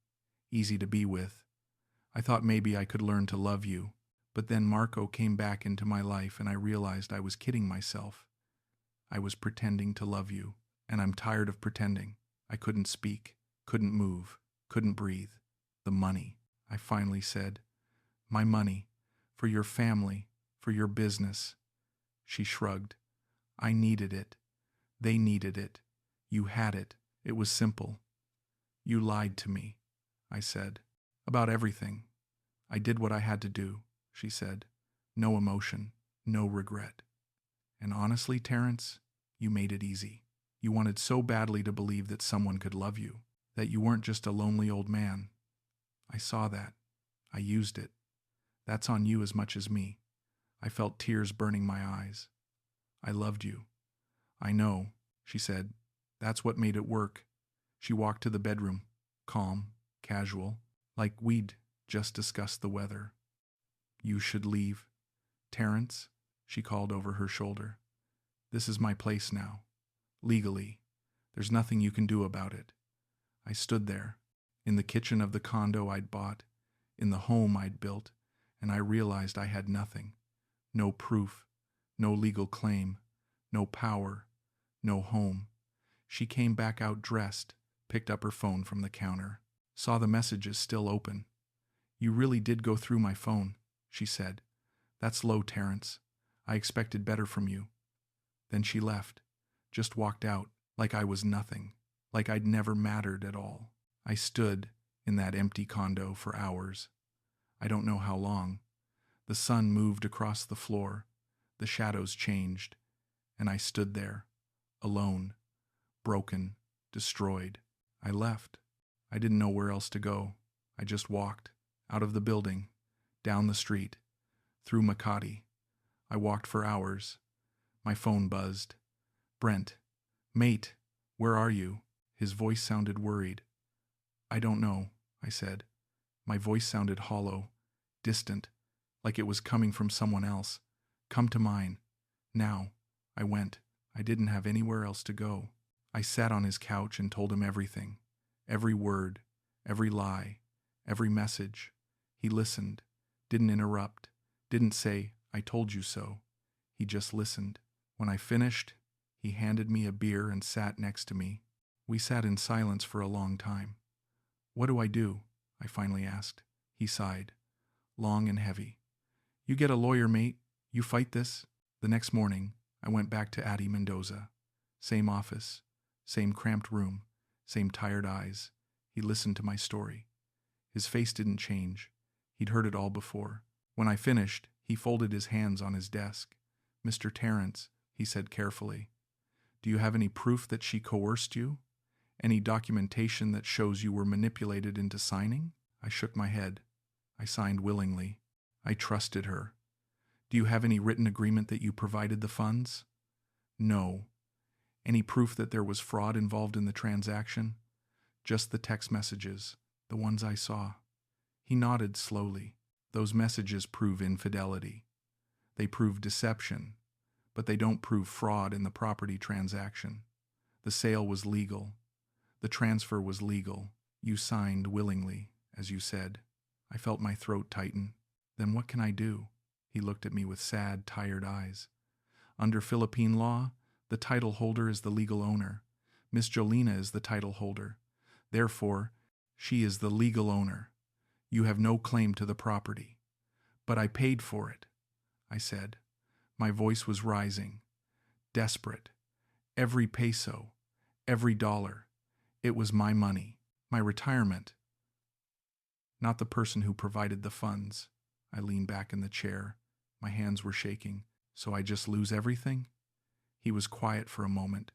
easy to be with. I thought maybe I could learn to love you. But then Marco came back into my life and I realized I was kidding myself. I was pretending to love you, and I'm tired of pretending. I couldn't speak, couldn't move, couldn't breathe. The money, I finally said. My money, for your family, for your business. She shrugged. I needed it. They needed it. You had it. It was simple. You lied to me, I said. About everything. I did what I had to do, she said. No emotion, no regret. And honestly, Terrence, you made it easy. You wanted so badly to believe that someone could love you, that you weren't just a lonely old man. I saw that. I used it. That's on you as much as me. I felt tears burning my eyes. I loved you. I know, she said. That's what made it work. She walked to the bedroom, calm, casual, like we'd just discussed the weather. You should leave. Terrence, she called over her shoulder. This is my place now. Legally. There's nothing you can do about it. I stood there, in the kitchen of the condo I'd bought, in the home I'd built, and I realized I had nothing. No proof, no legal claim, no power, no home. She came back out dressed, picked up her phone from the counter, saw the messages still open. You really did go through my phone, she said. That's low, Terrence. I expected better from you. Then she left, just walked out, like I was nothing, like I'd never mattered at all. I stood in that empty condo for hours. I don't know how long. The sun moved across the floor, the shadows changed, and I stood there, alone, broken, destroyed. I left. I didn't know where else to go. I just walked, out of the building, down the street, through Makati. I walked for hours. My phone buzzed. Brent, mate, where are you? His voice sounded worried. I don't know, I said. My voice sounded hollow, distant, like it was coming from someone else. Come to mine. Now. I went. I didn't have anywhere else to go. I sat on his couch and told him everything. Every word, every lie, every message. He listened, didn't interrupt, didn't say, I told you so. He just listened. When I finished, he handed me a beer and sat next to me. We sat in silence for a long time. What do I do? I finally asked. He sighed, long and heavy. You get a lawyer, mate. You fight this. The next morning, I went back to Addie Mendoza. Same office, same cramped room, same tired eyes. He listened to my story. His face didn't change. He'd heard it all before. When I finished, he folded his hands on his desk. Mr. Terrence, he said carefully, do you have any proof that she coerced you? Any documentation that shows you were manipulated into signing? I shook my head. I signed willingly. I trusted her. Do you have any written agreement that you provided the funds? No. Any proof that there was fraud involved in the transaction? Just the text messages, the ones I saw. He nodded slowly. Those messages prove infidelity. They prove deception, but they don't prove fraud in the property transaction. The sale was legal. The transfer was legal. You signed willingly, as you said. I felt my throat tighten. Then what can I do? He looked at me with sad, tired eyes. Under Philippine law, the title holder is the legal owner. Miss Jolina is the title holder. Therefore, she is the legal owner. You have no claim to the property. But I paid for it, I said. My voice was rising, desperate. Every peso, every dollar. It was my money, my retirement. Not the person who provided the funds. I leaned back in the chair. My hands were shaking. So I just lose everything? He was quiet for a moment.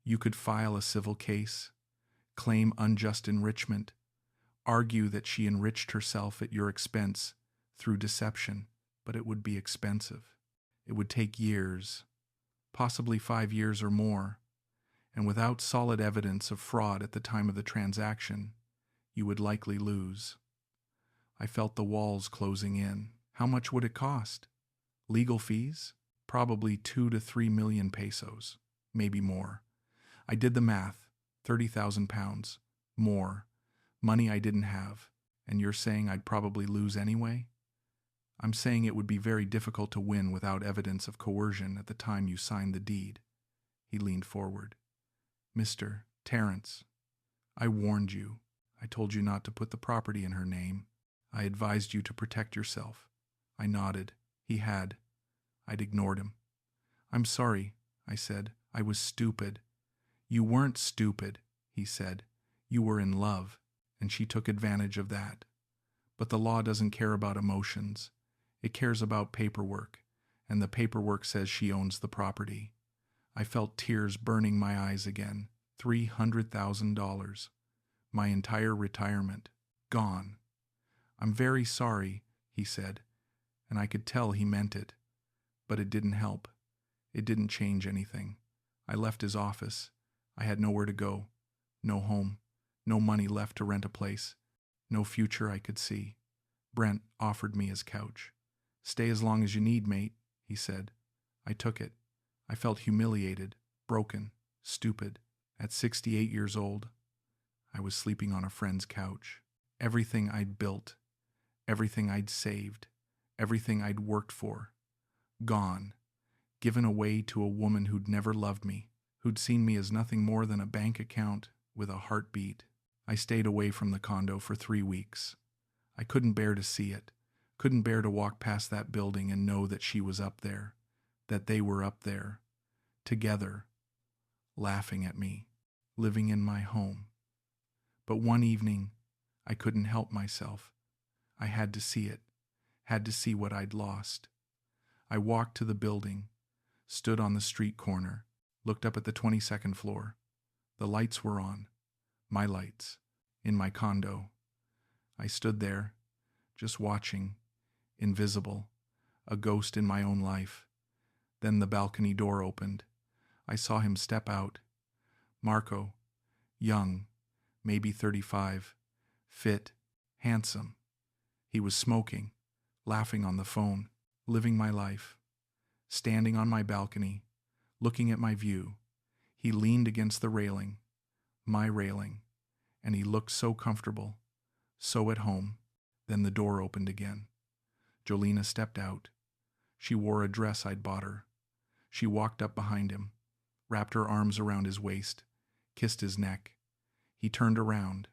You could file a civil case, claim unjust enrichment, argue that she enriched herself at your expense through deception, but it would be expensive. It would take years, possibly 5 years or more, and without solid evidence of fraud at the time of the transaction, you would likely lose. I felt the walls closing in. How much would it cost? Legal fees? Probably 2 to 3 million pesos, maybe more. I did the math, 30,000 pounds, more, money I didn't have, and you're saying I'd probably lose anyway? I'm saying it would be very difficult to win without evidence of coercion at the time you signed the deed. He leaned forward. Mr. Terrence, I warned you. I told you not to put the property in her name. I advised you to protect yourself. I nodded. He had. I'd ignored him. I'm sorry, I said. I was stupid. You weren't stupid, he said. You were in love, and she took advantage of that. But the law doesn't care about emotions. It cares about paperwork, and the paperwork says she owns the property. I felt tears burning my eyes again. $300,000. My entire retirement. Gone. I'm very sorry, he said, and I could tell he meant it. But it didn't help. It didn't change anything. I left his office. I had nowhere to go. No home. No money left to rent a place. No future I could see. Brent offered me his couch. Stay as long as you need, mate, he said. I took it. I felt humiliated, broken, stupid. At 68 years old, I was sleeping on a friend's couch. Everything I'd built, everything I'd saved, everything I'd worked for, gone, given away to a woman who'd never loved me, who'd seen me as nothing more than a bank account with a heartbeat. I stayed away from the condo for 3 weeks. I couldn't bear to see it, couldn't bear to walk past that building and know that she was up there, that they were up there, together, laughing at me, living in my home. But one evening, I couldn't help myself. I had to see it, had to see what I'd lost. I walked to the building, stood on the street corner, looked up at the 22nd floor. The lights were on, my lights, in my condo. I stood there, just watching, invisible, a ghost in my own life. Then the balcony door opened. I saw him step out. Marco, young, maybe 35, fit, handsome. He was smoking, laughing on the phone, living my life. Standing on my balcony, looking at my view, he leaned against the railing, my railing, and he looked so comfortable, so at home. Then the door opened again. Jolina stepped out. She wore a dress I'd bought her. She walked up behind him, wrapped her arms around his waist, kissed his neck. He turned around,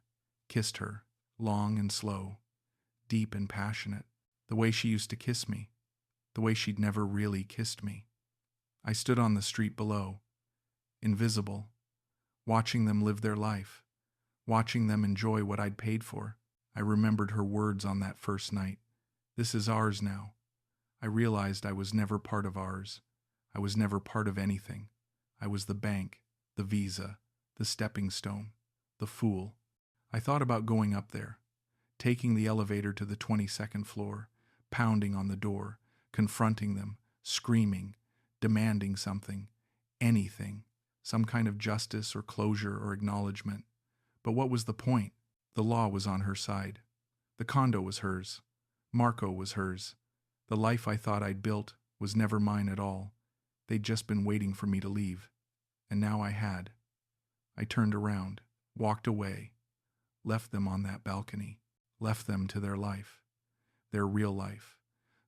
kissed her, long and slow, deep and passionate, the way she used to kiss me, the way she'd never really kissed me. I stood on the street below, invisible, watching them live their life, watching them enjoy what I'd paid for. I remembered her words on that first night. This is ours now. I realized I was never part of ours. I was never part of anything. I was the bank, the visa, the stepping stone, the fool. I thought about going up there, taking the elevator to the 22nd floor, pounding on the door, confronting them, screaming, demanding something, anything, some kind of justice or closure or acknowledgement. But what was the point? The law was on her side. The condo was hers. Marco was hers. The life I thought I'd built was never mine at all. They'd just been waiting for me to leave. And now I had. I turned around, walked away, left them on that balcony, left them to their life, their real life,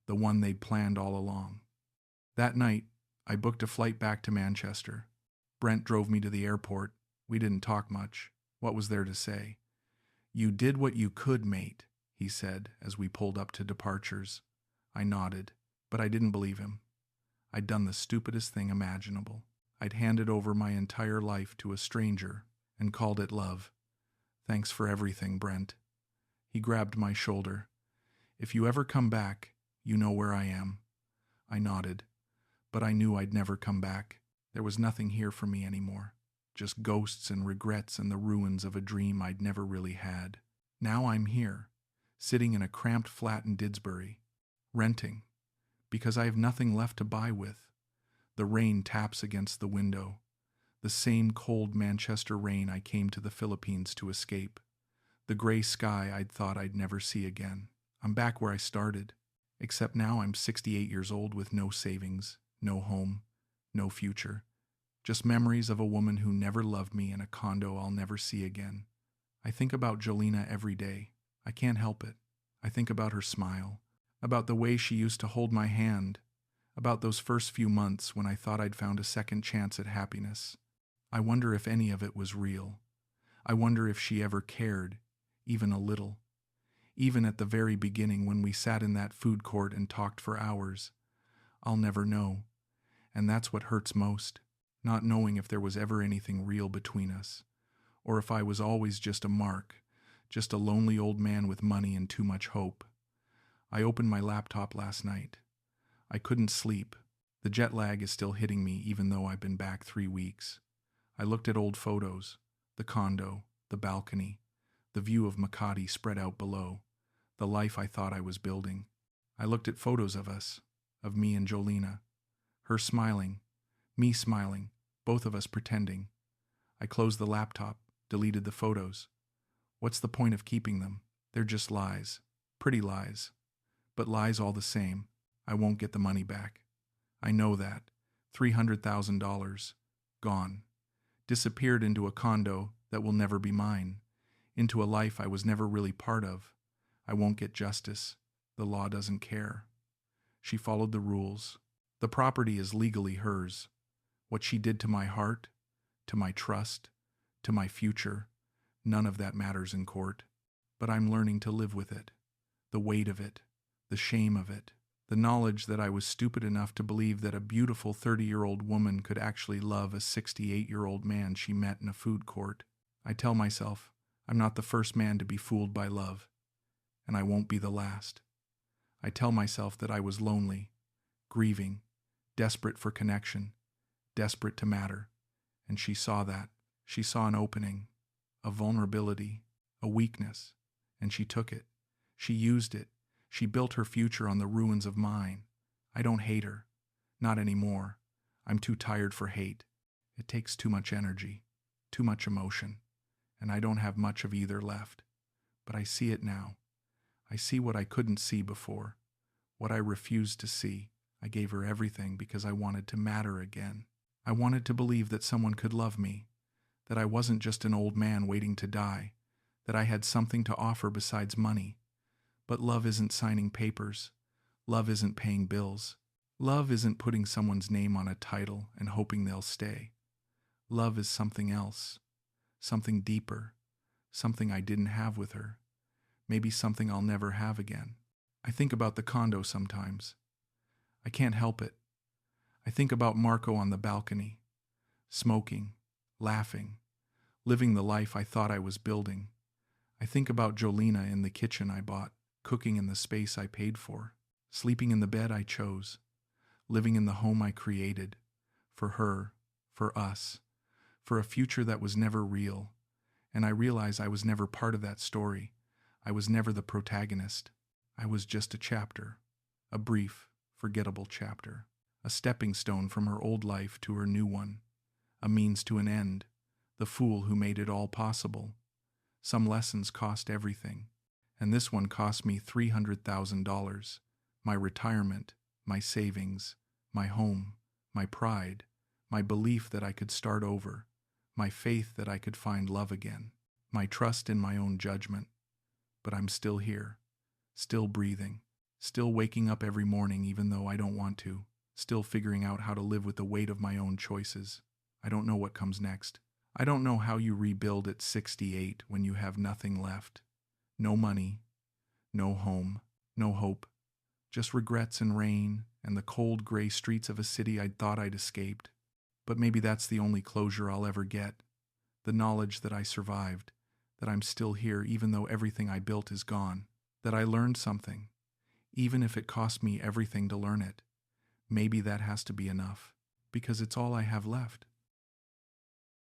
the one they'd planned all along. That night, I booked a flight back to Manchester. Brent drove me to the airport. We didn't talk much. What was there to say? You did what you could, mate, he said as we pulled up to departures. I nodded, but I didn't believe him. I'd done the stupidest thing imaginable. I'd handed over my entire life to a stranger and called it love. Thanks for everything, Brent. He grabbed my shoulder. If you ever come back, you know where I am. I nodded, but I knew I'd never come back. There was nothing here for me anymore. just ghosts and regrets and the ruins of a dream I'd never really had. Now I'm here, sitting in a cramped flat in Didsbury, renting, because I have nothing left to buy with. The rain taps against the window, the same cold Manchester rain I came to the Philippines to escape. The gray sky I'd thought I'd never see again. I'm back where I started, except now I'm 68 years old with no savings, no home, no future. Just memories of a woman who never loved me and a condo I'll never see again. I think about Jolina every day. I can't help it. I think about her smile, about the way she used to hold my hand, about those first few months when I thought I'd found a second chance at happiness. I wonder if any of it was real. I wonder if she ever cared, even a little. Even at the very beginning when we sat in that food court and talked for hours. I'll never know. And that's what hurts most, not knowing if there was ever anything real between us, or if I was always just a mark, just a lonely old man with money and too much hope. I opened my laptop last night. I couldn't sleep. The jet lag is still hitting me even though I've been back 3 weeks. I looked at old photos, the condo, the balcony, the view of Makati spread out below, the life I thought I was building. I looked at photos of us, of me and Jolina, her smiling, me smiling, both of us pretending. I closed the laptop, deleted the photos. What's the point of keeping them? They're just lies, pretty lies, but lies all the same. I won't get the money back. I know that. $300,000, gone. Disappeared into a condo that will never be mine, into a life I was never really part of. I won't get justice. The law doesn't care. She followed the rules. The property is legally hers. What she did to my heart, to my trust, to my future, none of that matters in court. But I'm learning to live with it. The weight of it, the shame of it, the knowledge that I was stupid enough to believe that a beautiful 30-year-old woman could actually love a 68-year-old man she met in a food court. I tell myself, I'm not the first man to be fooled by love, and I won't be the last. I tell myself that I was lonely, grieving, desperate for connection, desperate to matter, and she saw that. She saw an opening, a vulnerability, a weakness, and she took it. She used it. She built her future on the ruins of mine. I don't hate her. Not anymore. I'm too tired for hate. It takes too much energy, too much emotion, and I don't have much of either left. But I see it now. I see what I couldn't see before, what I refused to see. I gave her everything because I wanted to matter again. I wanted to believe that someone could love me, that I wasn't just an old man waiting to die, that I had something to offer besides money. But love isn't signing papers. Love isn't paying bills. Love isn't putting someone's name on a title and hoping they'll stay. Love is something else, something deeper, something I didn't have with her, maybe something I'll never have again. I think about the condo sometimes. I can't help it. I think about Marco on the balcony, smoking, laughing, living the life I thought I was building. I think about Jolina in the kitchen I bought, cooking in the space I paid for, sleeping in the bed I chose, living in the home I created, for her, for us, for a future that was never real. And I realize I was never part of that story. I was never the protagonist. I was just a chapter, a brief, forgettable chapter, a stepping stone from her old life to her new one, a means to an end, the fool who made it all possible. Some lessons cost everything, and this one cost me $300,000, my retirement, my savings, my home, my pride, my belief that I could start over, my faith that I could find love again, my trust in my own judgment. But I'm still here, still breathing, still waking up every morning even though I don't want to, still figuring out how to live with the weight of my own choices. I don't know what comes next. I don't know how you rebuild at 68 when you have nothing left. No money, no home, no hope, just regrets and rain and the cold gray streets of a city I'd thought I'd escaped. But maybe that's the only closure I'll ever get, the knowledge that I survived, that I'm still here even though everything I built is gone, that I learned something, even if it cost me everything to learn it. Maybe that has to be enough, because it's all I have left.